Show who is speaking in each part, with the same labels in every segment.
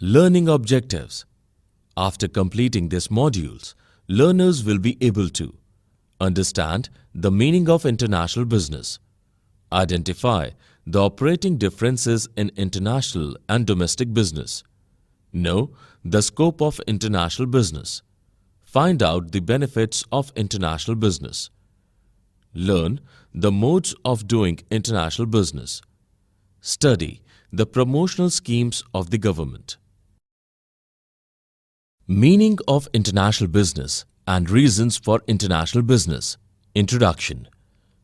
Speaker 1: Learning objectives. After completing these modules, learners will be able to understand the meaning of international business, identify the operating differences in international and domestic business, know the scope of international business, find out the benefits of international business, learn the modes of doing international business, study the promotional schemes of the government. Meaning of international business and reasons for international business. Introduction.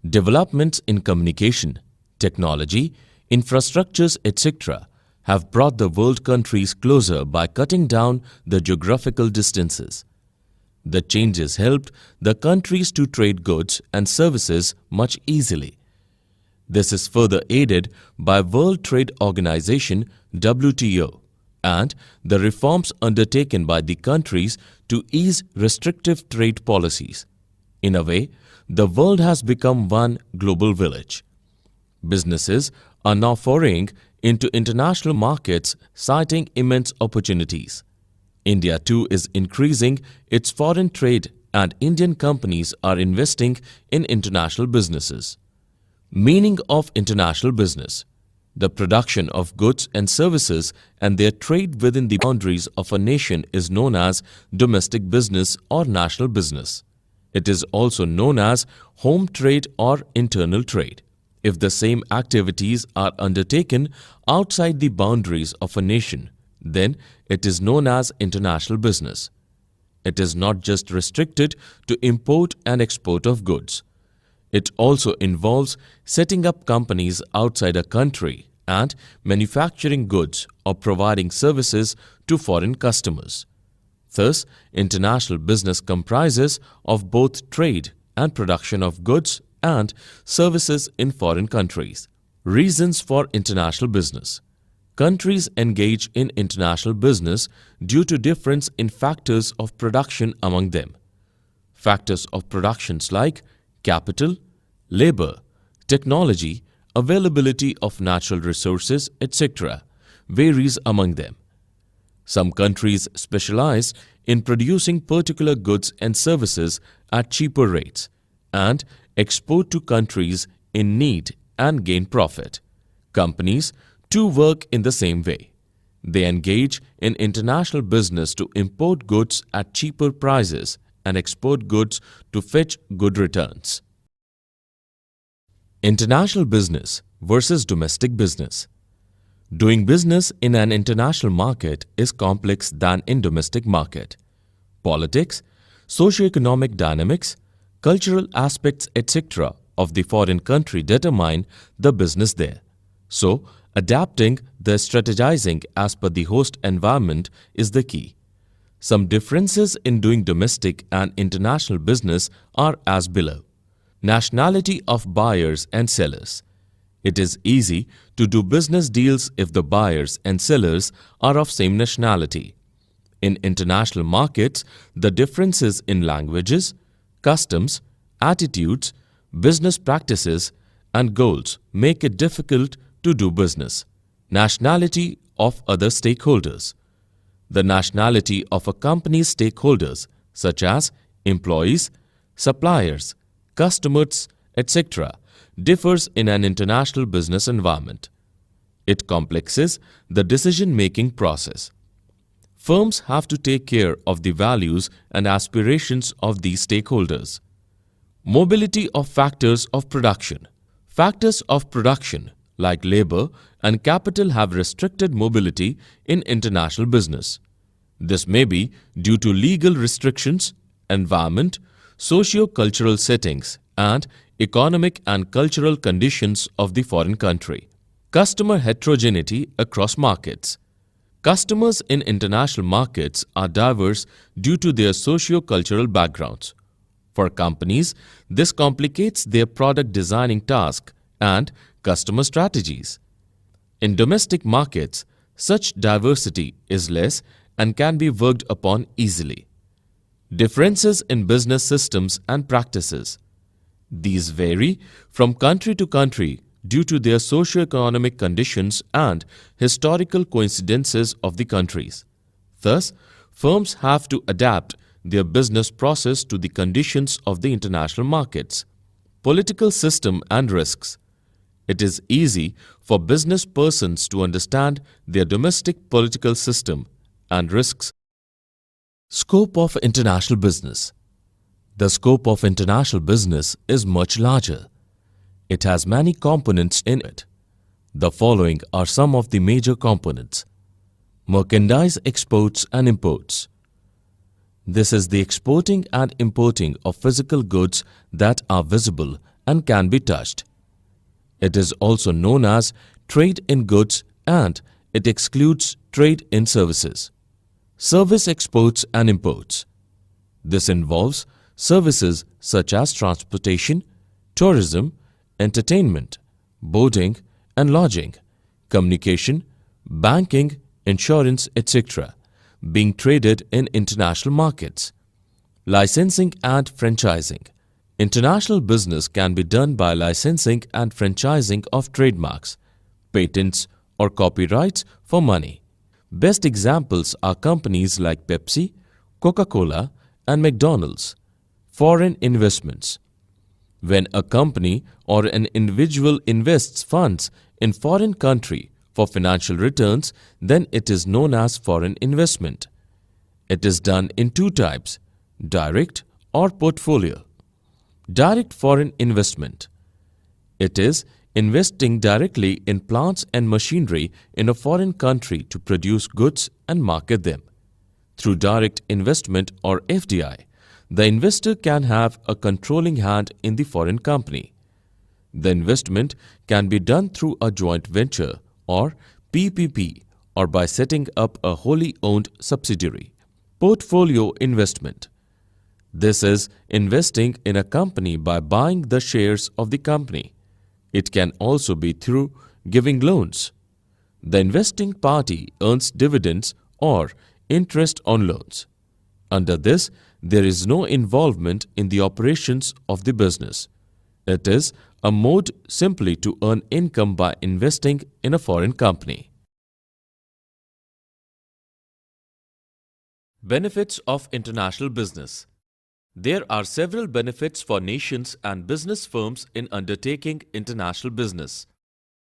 Speaker 1: Developments in communication, technology, infrastructures, etc. have brought the world countries closer by cutting down the geographical distances. The changes helped the countries to trade goods and services much easily. This is further aided by World Trade Organization (WTO) and the reforms undertaken by the countries to ease restrictive trade policies. In a way, the world has become one global village. Businesses are now foraying into international markets, citing immense opportunities. India too is increasing its foreign trade and Indian companies are investing in international businesses. Meaning of international business. The production of goods and services and their trade within the boundaries of a nation is known as domestic business or national business. It is also known as home trade or internal trade. If the same activities are undertaken outside the boundaries of a nation, then it is known as international business. It is not just restricted to import and export of goods. It also involves setting up companies outside a country and manufacturing goods or providing services to foreign customers. Thus, international business comprises of both trade and production of goods and services in foreign countries. Reasons for international business. Countries engage in international business due to difference in factors of production among them. Factors of productions like capital, labor, technology, availability of natural resources, etc. varies among them. Some countries specialize in producing particular goods and services at cheaper rates and export to countries in need and gain profit. Companies too work in the same way. They engage in international business to import goods at cheaper prices and export goods to fetch good returns. International business versus domestic business. Doing business in an international market is complex than in domestic market. Politics, socio-economic dynamics, cultural aspects, etc. of the foreign country determine the business there. So, adapting the strategizing as per the host environment is the key. Some differences in doing domestic and international business are as below. Nationality of buyers and sellers. It is easy to do business deals if the buyers and sellers are of same nationality. In international markets, the differences in languages, customs, attitudes, business practices, and goals make it difficult to do business. Nationality of other stakeholders. The nationality of a company's stakeholders, such as employees, suppliers, customers, etc., differs in an international business environment. It complexes the decision-making process. Firms have to take care of the values and aspirations of these stakeholders. Mobility of factors of production. Factors of production like labor and capital have restricted mobility in international business. This may be due to legal restrictions, environment, socio-cultural settings, and economic and cultural conditions of the foreign country. Customer heterogeneity across markets. Customers in international markets are diverse due to their socio-cultural backgrounds. For companies, this complicates their product designing task and customer strategies. In domestic markets, such diversity is less and can be worked upon easily. Differences in business systems and practices. These vary from country to country due to their socio-economic conditions and historical coincidences of the countries. Thus, firms have to adapt their business process to the conditions of the international markets. Political system and risks. It is easy for business persons to understand their domestic political system and risks. Scope of international business. The scope of international business is much larger. It has many components in it. The following are some of the major components. Merchandise exports and imports. This is the exporting and importing of physical goods that are visible and can be touched. It is also known as trade in goods and it excludes trade in services. Service exports and imports. This involves services such as transportation, tourism, entertainment, boarding and lodging, communication, banking, insurance, etc., being traded in international markets. Licensing and franchising. International business can be done by licensing and franchising of trademarks, patents, or copyrights for money. Best examples are companies like Pepsi, Coca-Cola, and McDonald's. Foreign investments. When a company or an individual invests funds in foreign country for financial returns, then it is known as foreign investment. It is done in two types, direct or portfolio. Direct foreign investment. It is investing directly in plants and machinery in a foreign country to produce goods and market them. Through direct investment or FDI, the investor can have a controlling hand in the foreign company. The investment can be done through a joint venture or PPP or by setting up a wholly owned subsidiary. Portfolio investment. This is investing in a company by buying the shares of the company. It can also be through giving loans. The investing party earns dividends or interest on loans. Under this, there is no involvement in the operations of the business. It is a mode simply to earn income by investing in a foreign company. Benefits of international business. There are several benefits for nations and business firms in undertaking international business.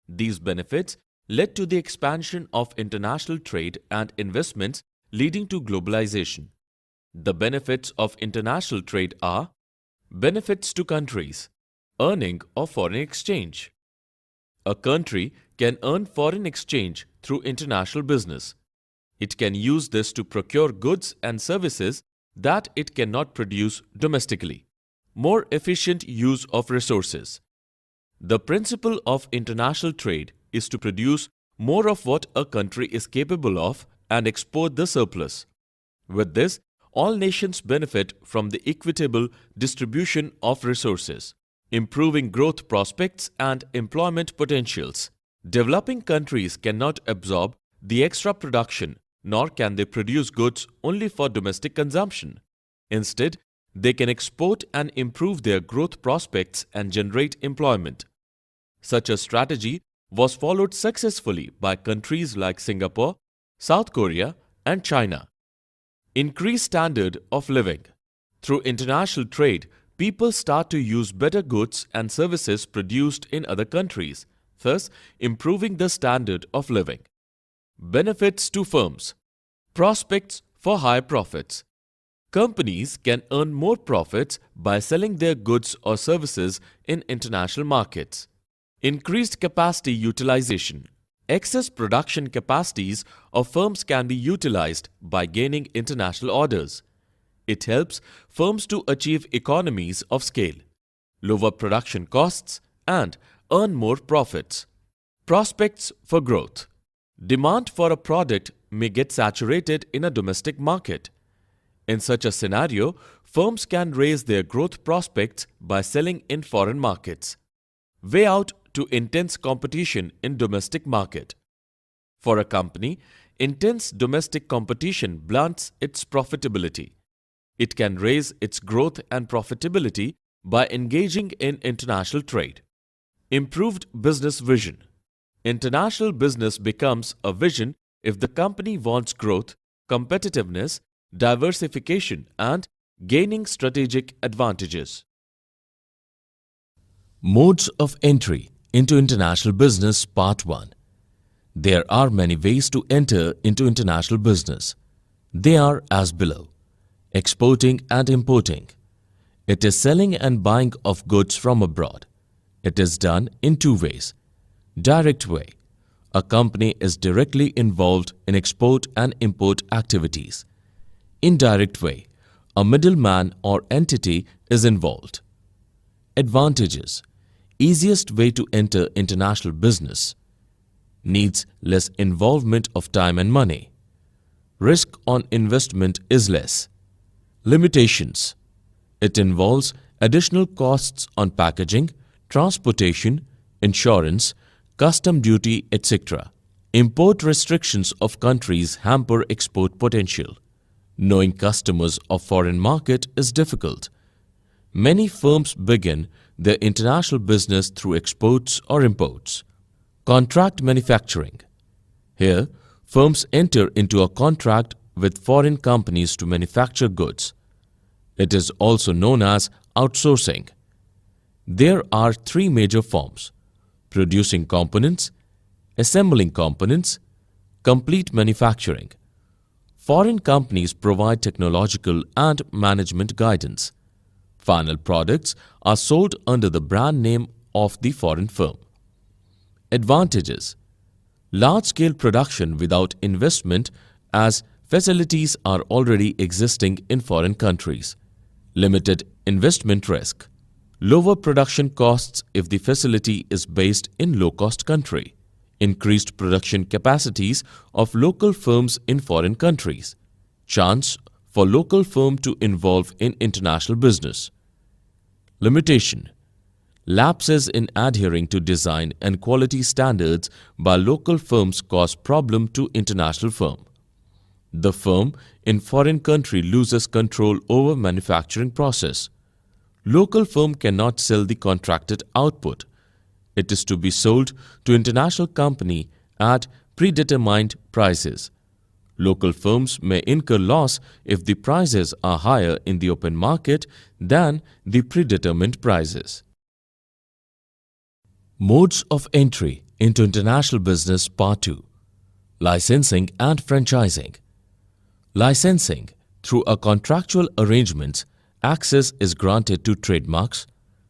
Speaker 1: These benefits led to the expansion of international trade and investments leading to globalization. The benefits of international trade are benefits to countries, earning of foreign exchange. A country can earn foreign exchange through international business. It can use this to procure goods and services that it cannot produce domestically. More efficient use of resources. The principle of international trade is to produce more of what a country is capable of and export the surplus. With this, all nations benefit from the equitable distribution of resources, improving growth prospects and employment potentials. Developing countries cannot absorb the extra production, nor can they produce goods only for domestic consumption. Instead, they can export and improve their growth prospects and generate employment. Such a strategy was followed successfully by countries like Singapore, South Korea, and China. Increased standard of living. Through international trade, people start to use better goods and services produced in other countries, thus improving the standard of living. Benefits to firms. Prospects for high profits. Companies can earn more profits by selling their goods or services in international markets. Increased capacity utilization. Excess production capacities of firms can be utilized by gaining international orders. It helps firms to achieve economies of scale, lower production costs, and earn more profits. Prospects for growth. Demand for a product may get saturated in a domestic market. In such a scenario, firms can raise their growth prospects by selling in foreign markets. Way out to intense competition in domestic market. For a company, intense domestic competition blunts its profitability. It can raise its growth and profitability by engaging in international trade. Improved business vision. International business becomes a vision if the company wants growth, competitiveness, diversification, and gaining strategic advantages. Modes of entry into international business Part 1. There are many ways to enter into international business. They are as below. Exporting and importing. It is selling and buying of goods from abroad. It is done in two ways. Direct way. A company is directly involved in export and import activities. Indirect way. A middleman or entity is involved. Advantages. Easiest way to enter international business. Needs less involvement of time and money. Risk on investment is less. Limitations. It involves additional costs on packaging, transportation, insurance, custom duty, etc. Import restrictions of countries hamper export potential. Knowing customers of foreign market is difficult. Many firms begin their international business through exports or imports. Contract manufacturing. Here, firms enter into a contract with foreign companies to manufacture goods. It is also known as outsourcing. There are three major forms: producing components, assembling components, complete manufacturing. Foreign companies provide technological and management guidance. Final products are sold under the brand name of the foreign firm. Advantages. Large-scale production without investment, as facilities are already existing in foreign countries. Limited investment risk. Lower production costs if the facility is based in low-cost country. Increased production capacities of local firms in foreign countries. Chance for local firm to involve in international business. Limitation. Lapses in adhering to design and quality standards by local firms cause problem to international firm. The firm in foreign country loses control over manufacturing process. Local firm cannot sell the contracted output. It is to be sold to international company at predetermined prices. Local firms may incur loss if the prices are higher in the open market than the predetermined prices. Modes of entry into international business Part 2. Licensing and franchising. Licensing. Through a contractual arrangement, access is granted to trademarks,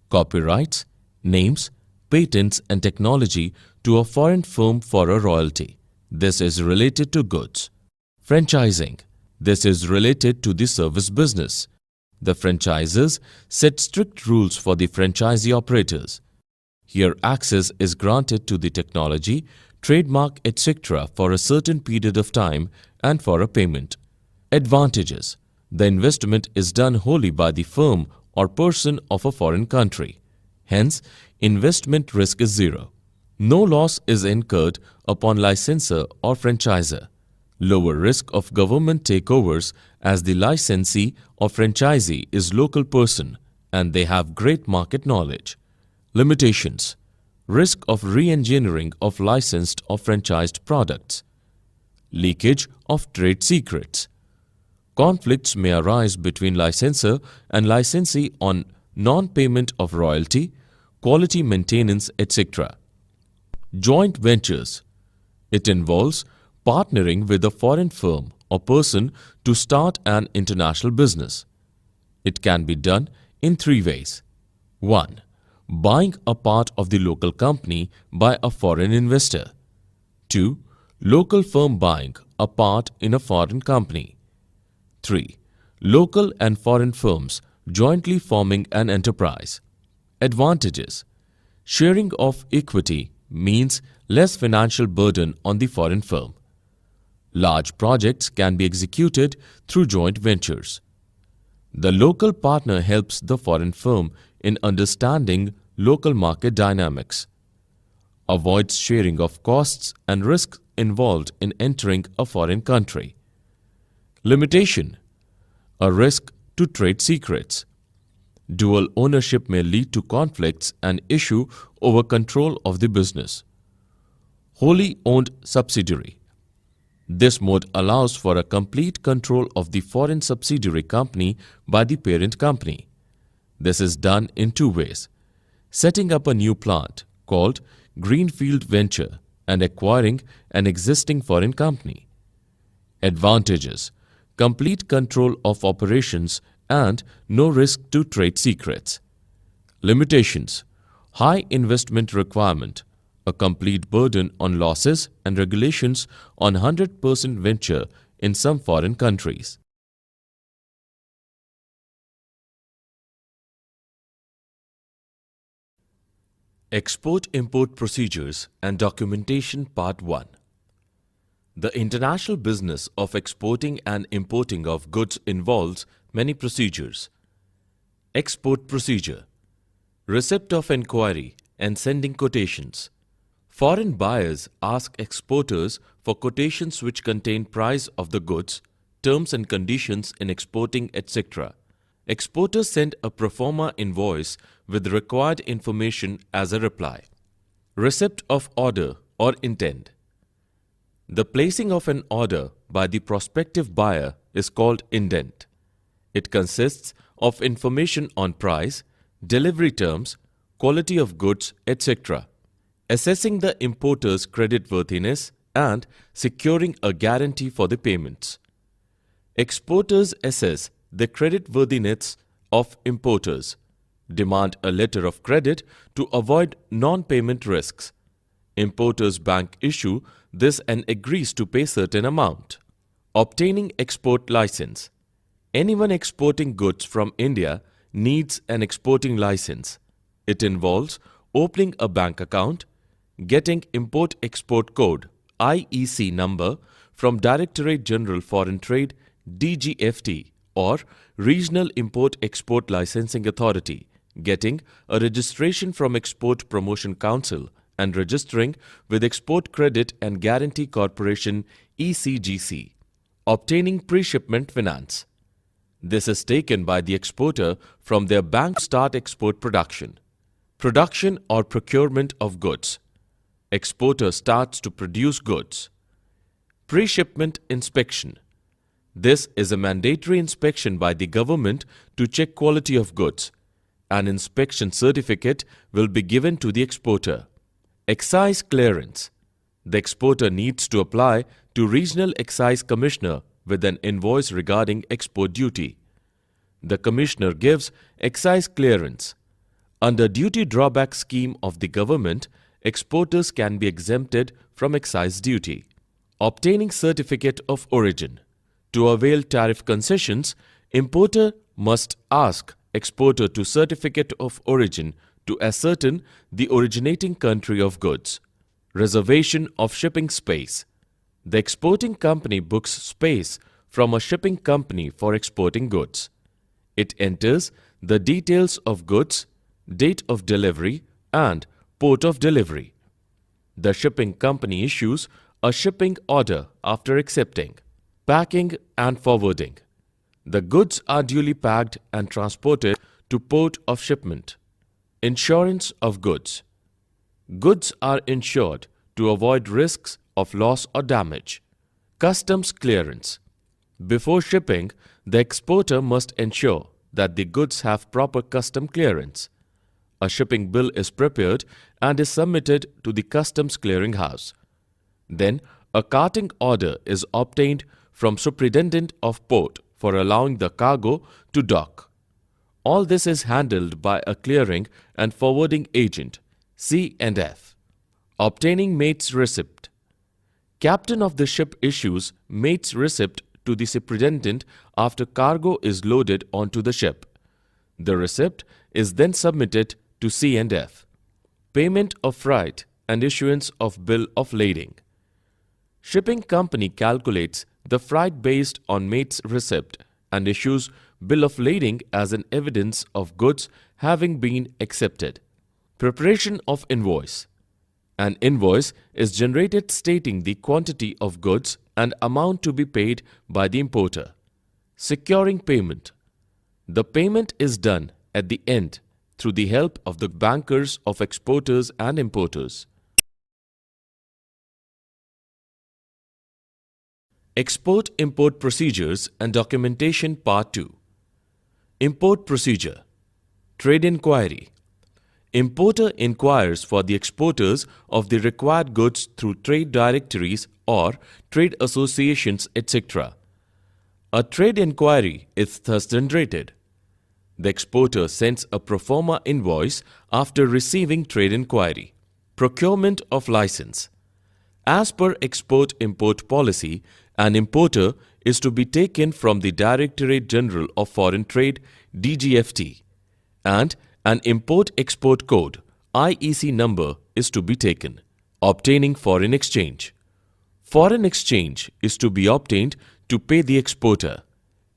Speaker 1: copyrights, names, patents and technology to a foreign firm for a royalty. This is related to goods. Franchising. This is related to the service business. The franchisors set strict rules for the franchisee operators. Here access is granted to the technology, trademark, etc. for a certain period of time and for a payment. Advantages. The investment is done wholly by the firm or person of a foreign country. Hence, investment risk is zero. No loss is incurred upon licensor or franchisor. Lower risk of government takeovers as the licensee or franchisee is local person and they have great market knowledge. Limitations. Risk of re-engineering of licensed or franchised products. Leakage of trade secrets. Conflicts may arise between licensor and licensee on non-payment of royalty, quality maintenance, etc. Joint ventures. It involves partnering with a foreign firm or person to start an international business. It can be done in three ways. 1. Buying a part of the local company by a foreign investor. 2. Local firm buying a part in a foreign company. 3. Local and foreign firms jointly forming an enterprise. Advantages. Sharing of equity means less financial burden on the foreign firm. Large projects can be executed through joint ventures. The local partner helps the foreign firm in understanding local market dynamics. Avoids sharing of costs and risks involved in entering a foreign country. Limitation. A risk to trade secrets. Dual ownership may lead to conflicts and issue over control of the business. Wholly owned subsidiary. This mode allows for a complete control of the foreign subsidiary company by the parent company. This is done in two ways: setting up a new plant called greenfield venture and acquiring an existing foreign company. Advantages: complete control of operations and no risk to trade secrets. Limitations: high investment requirement, a complete burden on losses and regulations on 100% venture in some foreign countries. Export-import procedures and documentation Part 1. The international business of exporting and importing of goods involves many procedures. Export procedure: receipt of inquiry and sending quotations. Foreign buyers ask exporters for quotations which contain price of the goods, terms and conditions in exporting, etc. Exporters send a pro forma invoice with required information as a reply. Receipt of order or intent. The placing of an order by the prospective buyer is called indent. It consists of information on price, delivery terms, quality of goods, etc., assessing the importer's creditworthiness and securing a guarantee for the payments. Exporters assess the creditworthiness of importers, demand a letter of credit to avoid non-payment risks. Importers' bank issue this and agrees to pay certain amount. Obtaining export license. Anyone exporting goods from India needs an exporting license. It involves opening a bank account, getting Import-Export Code (IEC) number from Directorate General Foreign Trade (DGFT) or Regional Import-Export Licensing Authority, getting a registration from Export Promotion Council and registering with Export Credit and Guarantee Corporation (ECGC). Obtaining pre-shipment finance. This is taken by the exporter from their bank to start export production. Production or procurement of goods. Exporter starts to produce goods. Pre-shipment inspection. This is a mandatory inspection by the government to check quality of goods. An inspection certificate will be given to the exporter. Excise clearance. The exporter needs to apply to Regional Excise Commissioner with an invoice regarding export duty. The Commissioner gives excise clearance. Under duty drawback scheme of the government, exporters can be exempted from excise duty. Obtaining certificate of origin. To avail tariff concessions, importer must ask exporter to certificate of origin to ascertain the originating country of goods. Reservation of shipping space. The exporting company books space from a shipping company for exporting goods. It enters the details of goods, date of delivery, and port of delivery. The shipping company issues a shipping order after accepting. Packing and forwarding. The goods are duly packed and transported to port of shipment. Insurance of goods. Goods are insured to avoid risks of loss or damage. Customs clearance. Before shipping, the exporter must ensure that the goods have proper custom clearance. A shipping bill is prepared and is submitted to the customs clearing house. Then, a carting order is obtained from Superintendent of Port for allowing the cargo to dock. All this is handled by a clearing and forwarding agent, C&F. Obtaining mate's receipt. Captain of the ship issues mate's receipt to the superintendent after cargo is loaded onto the ship. The receipt is then submitted to C&F. Payment of freight and issuance of bill of lading. Shipping company calculates the freight based on mate's receipt and issues bill of lading as an evidence of goods having been accepted. Preparation of invoice. An invoice is generated stating the quantity of goods and amount to be paid by the importer. Securing payment. The payment is done at the end through the help of the bankers of exporters and importers. Export-Import Procedures and Documentation Part 2. Import Procedure. Trade Inquiry. Importer inquires for the exporters of the required goods through trade directories or trade associations, etc. A trade inquiry is thus generated. The exporter sends a pro forma invoice after receiving trade inquiry. Procurement of license. As per Export-Import Policy, an importer is to be taken from the Directorate General of Foreign Trade (DGFT), and an Import-Export Code (IEC) number is to be taken. Obtaining foreign exchange. Foreign exchange is to be obtained to pay the exporter.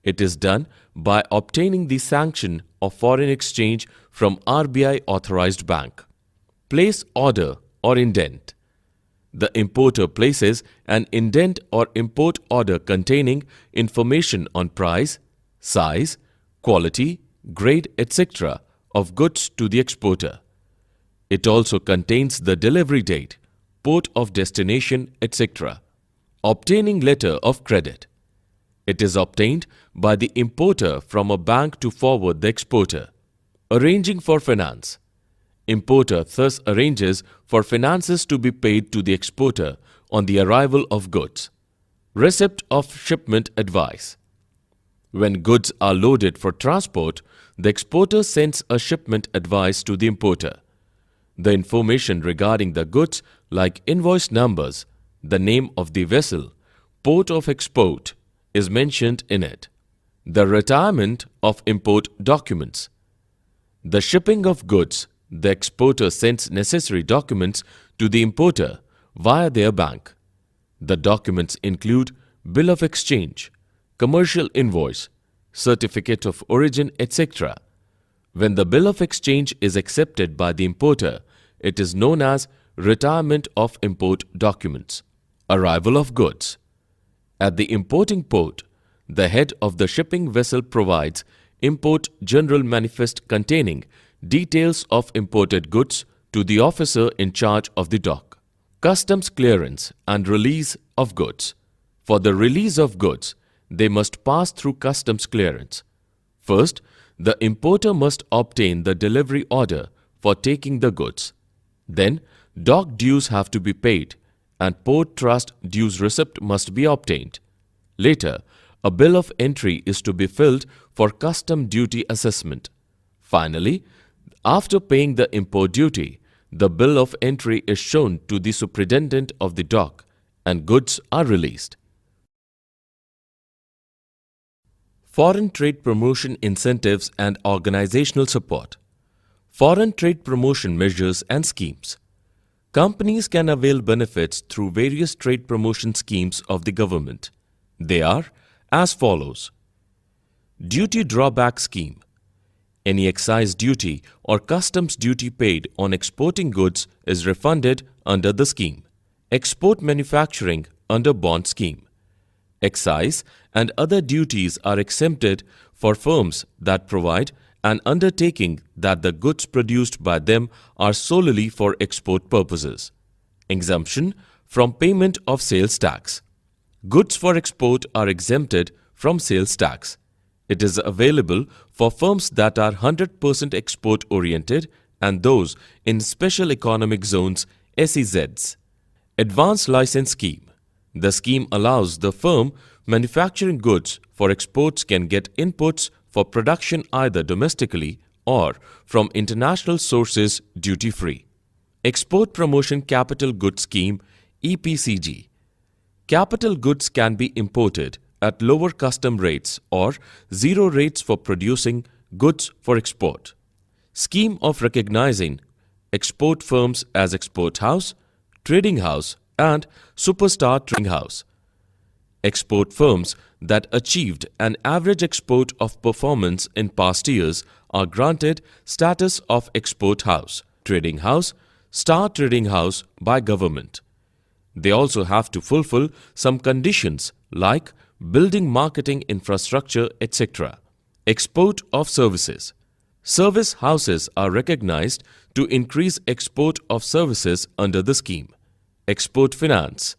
Speaker 1: It is done by obtaining the sanction of foreign exchange from RBI authorized bank. Place order or indent. The importer places an indent or import order containing information on price, size, quality, grade, etc. of goods to the exporter. It also contains the delivery date, port of destination, etc. Obtaining letter of credit. It is obtained by the importer from a bank to forward the exporter. Arranging for finance. Importer thus arranges for finances to be paid to the exporter on the arrival of goods. Receipt of shipment advice. When goods are loaded for transport, the exporter sends a shipment advice to the importer. The information regarding the goods like invoice numbers, the name of the vessel, port of export is mentioned in it. The retirement of import documents. The shipping of goods, the exporter sends necessary documents to the importer via their bank. The documents include bill of exchange, commercial invoice, certificate of origin, etc. When the bill of exchange is accepted by the importer, it is known as retirement of import documents. Arrival of goods. At the importing port, the head of the shipping vessel provides Import General Manifest containing details of imported goods to the officer in charge of the dock. Customs clearance and release of goods. For the release of goods, they must pass through customs clearance. First, the importer must obtain the delivery order for taking the goods. Then, dock dues have to be paid and port trust dues receipt must be obtained. Later, a bill of entry is to be filled for custom duty assessment. Finally, after paying the import duty, the bill of entry is shown to the superintendent of the dock and goods are released. Foreign trade promotion incentives and organizational support. Foreign trade promotion measures and schemes. Companies can avail benefits through various trade promotion schemes of the government. They are as follows. Duty Drawback Scheme. Any excise duty or customs duty paid on exporting goods is refunded under the scheme. Export manufacturing under bond scheme. Excise and other duties are exempted for firms that provide an undertaking that the goods produced by them are solely for export purposes. Exemption from payment of sales tax. Goods for export are exempted from sales tax. It is available for firms that are 100% export-oriented and those in Special Economic Zones (SEZs). Advance License Scheme. The scheme allows the firm manufacturing goods for exports can get inputs for production either domestically or from international sources duty-free. Export Promotion Capital Goods Scheme (EPCG). Capital goods can be imported at lower custom rates or zero rates for producing goods for export. Scheme of recognizing export firms as export house, trading house and superstar trading house. Export firms that achieved an average export of performance in past years are granted status of export house, trading house, star trading house by government. They also have to fulfill some conditions like building marketing infrastructure, etc. Export of services. Service houses are recognized to increase export of services under the scheme. Export finance.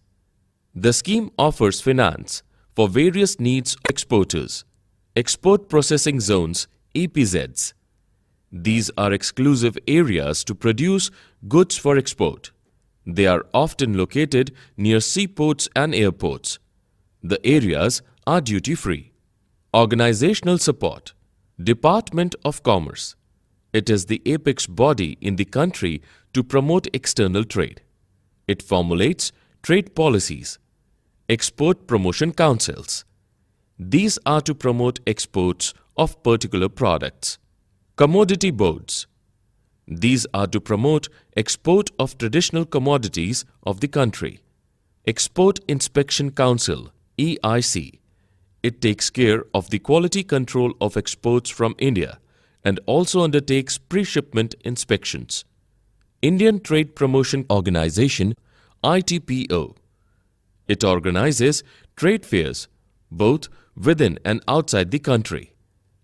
Speaker 1: The scheme offers finance for various needs of exporters. Export processing zones (EPZs). These are exclusive areas to produce goods for export. They are often located near seaports and airports. The areas are duty-free. Organizational support. Department of Commerce. It is the apex body in the country to promote external trade. It formulates trade policies. Export promotion councils. These are to promote exports of particular products. Commodity boards. These are to promote export of traditional commodities of the country. Export Inspection Council (EIC). It takes care of the quality control of exports from India and also undertakes pre-shipment inspections. Indian Trade Promotion Organization (ITPO). It organizes trade fairs both within and outside the country.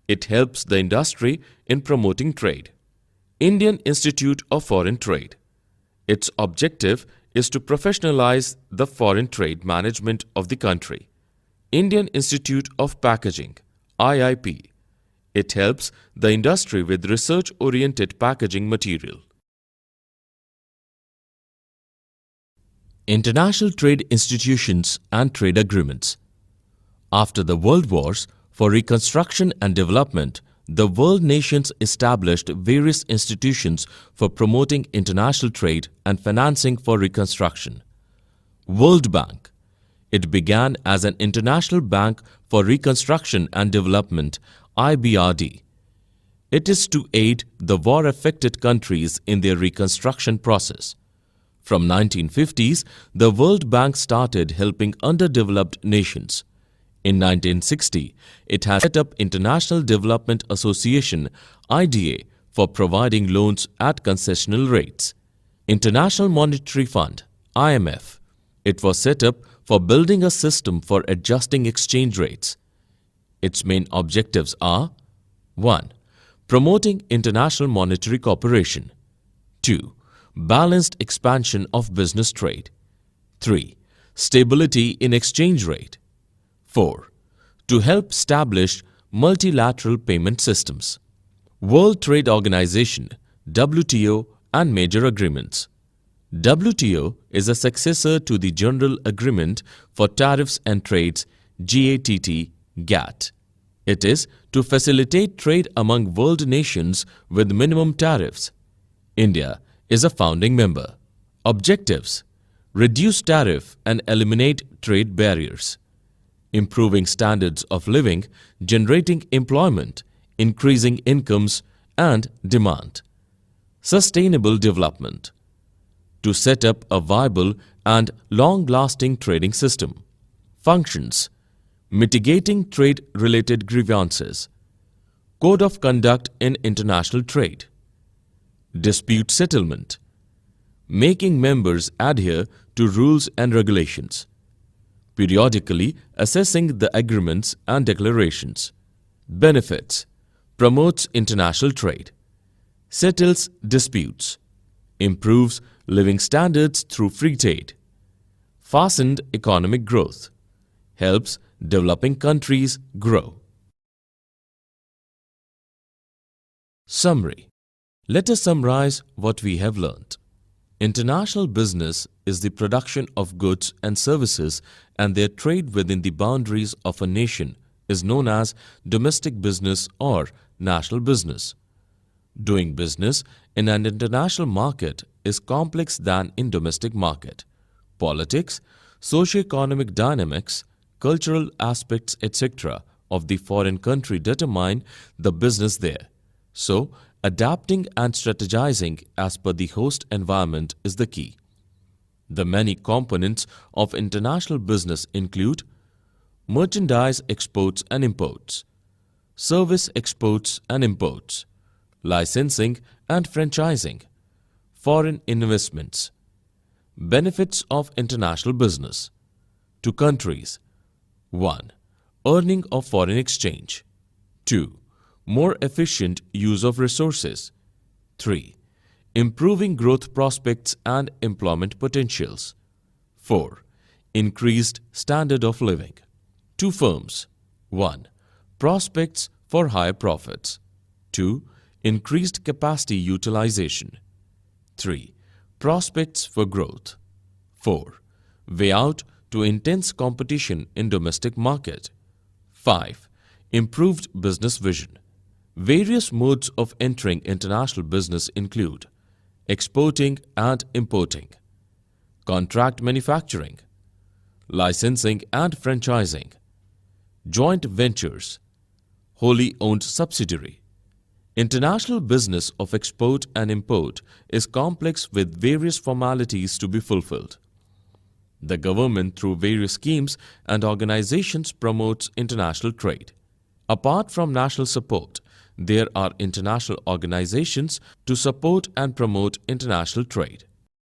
Speaker 1: It helps the industry in promoting trade. Indian Institute of Foreign Trade. Its objective is to professionalize the foreign trade management of the country. Indian Institute of Packaging (IIP). It helps the industry with research-oriented packaging material. International trade institutions and trade agreements. After the World Wars, for reconstruction and development, the world nations established various institutions for promoting international trade and financing for reconstruction. World Bank. It began as an international bank for reconstruction and development (IBRD). It is to aid the war-affected countries in their reconstruction process. From 1950s, the World Bank started helping underdeveloped nations. In 1960, it has set up International Development Association (IDA) for providing loans at concessional rates. International Monetary Fund (IMF). It was set up for building a system for adjusting exchange rates. Its main objectives are: 1. Promoting international monetary cooperation. 2. Balanced expansion of business trade. 3. Stability in exchange rate. 4. To help establish multilateral payment systems. World Trade Organization (WTO) and major agreements. WTO is a successor to the General Agreement for Tariffs and Trades (GATT). It is to facilitate trade among world nations with minimum tariffs. India is a founding member. Objectives: reduce tariff and eliminate trade barriers. Improving standards of living, generating employment, increasing incomes and demand. Sustainable development. To set up a viable and long-lasting trading system. Functions: mitigating trade-related grievances. Code of conduct in international trade. Dispute settlement. Making members adhere to rules and regulations. Periodically assessing the agreements and declarations. Benefits: promotes international trade. Settles disputes. Improves living standards through free trade. Fastened economic growth. Helps developing countries grow. Summary. Let us summarize what we have learnt. International business is the production of goods and services, and their trade within the boundaries of a nation is known as domestic business or national business. Doing business in an international market is complex than in domestic market. Politics, socio-economic dynamics, cultural aspects, etc. of the foreign country determine the business there. So, adapting and strategizing as per the host environment is the key. The many components of international business include merchandise exports and imports, service exports and imports, licensing and franchising, foreign investments. Benefits of international business to countries: 1. Earning of foreign exchange. 2. more efficient use of resources. 3. Improving growth prospects and employment potentials. 4. Increased standard of living. 2 firms. 1. Prospects for higher profits. 2. Increased capacity utilization. 3. Prospects for growth. 4. Way out to intense competition in domestic market. 5. Improved business vision. Various modes of entering international business include exporting and importing, contract manufacturing, licensing and franchising, joint ventures, wholly owned subsidiary. International business of export and import is complex with various formalities to be fulfilled. The government, through various schemes and organizations, promotes international trade. Apart from national support, there are international organizations to support and promote international trade.